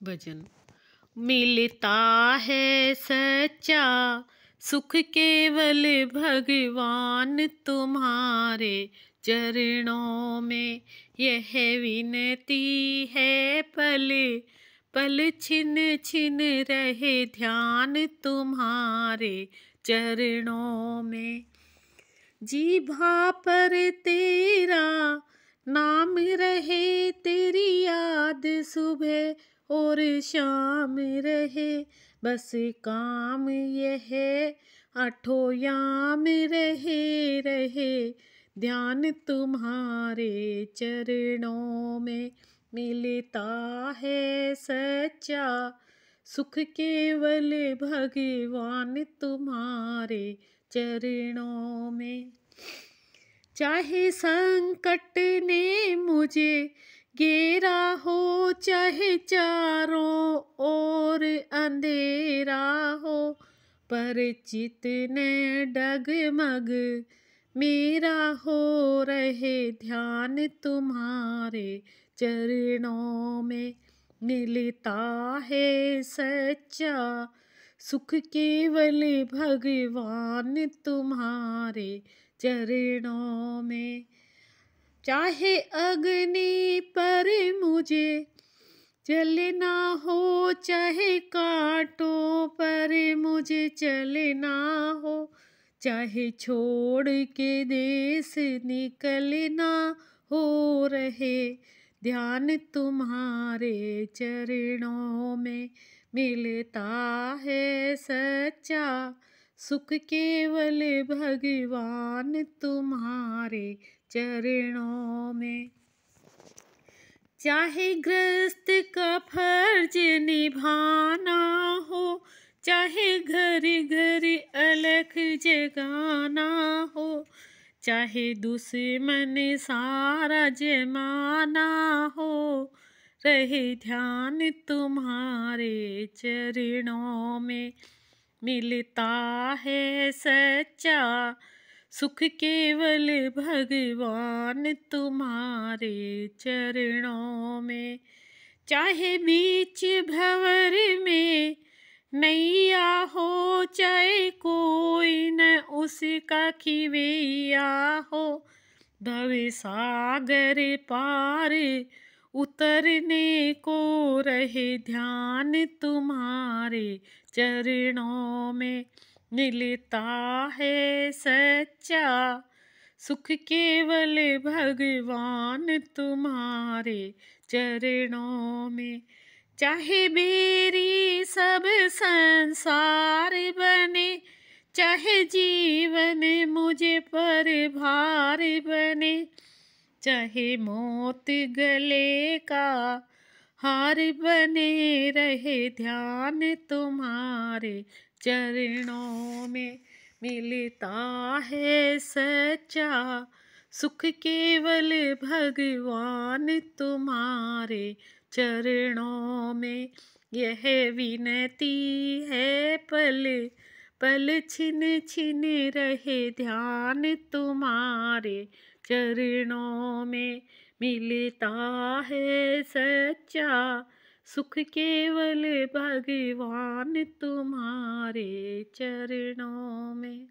भजन। मिलता है सच्चा सुख केवल भगवान तुम्हारे चरणों में, यह विनती है पल पल छिन छिन रहे ध्यान तुम्हारे चरणों में। जीभा पर तेरा नाम रहे, तेरी याद सुबह और शाम रहे, बस काम यह आठों याम रहे रहे ध्यान तुम्हारे चरणों में। मिलता है सच्चा सुख केवल भगवान तुम्हारे चरणों में। चाहे संकट ने मुझे घेरा हो, चाहे चारों ओर अंधेरा हो, पर चित न डगमग मेरा हो रहे ध्यान तुम्हारे चरणों में। मिलता है सच्चा सुख केवल भगवान तुम्हारे चरणों में। चाहे अग्नि पर मुझे चलना हो, चाहे कांटों पर मुझे चलना हो, चाहे छोड़ के देश निकलना हो, रहे ध्यान तुम्हारे चरणों में। मिलता है सच्चा सुख केवल भगवान तुम्हारे चरणों में। चाहे गृहस्थ का फर्ज निभाना हो, चाहे घर घर अलख जगाना हो, चाहे दुश्मन सारा जमाना हो, रहे ध्यान तुम्हारे चरणों में। मिलता है सच्चा सुख केवल भगवान तुम्हारे चरणों में। चाहे बीच भंवर में नैया हो, चाहे कोई न उसका खिवैया हो, भव सागर पार उतरने को रहे ध्यान तुम्हारे चरणों में। मिलता है सच्चा सुख केवल भगवान तुम्हारे चरणों में। चाहे मेरी सब संसार बने, चाहे जीवन मुझे पर भार बने, चाहे मौत गले का हार बने, रहे ध्यान तुम्हारे चरणों में। मिलता है सच्चा सुख केवल भगवान तुम्हारे चरणों में, यह विनती है पल पल छिन छिन रहे ध्यान तुम्हारे चरणों में। मिलता है सच्चा सुख केवल भगवान तुम्हारे चरणों में।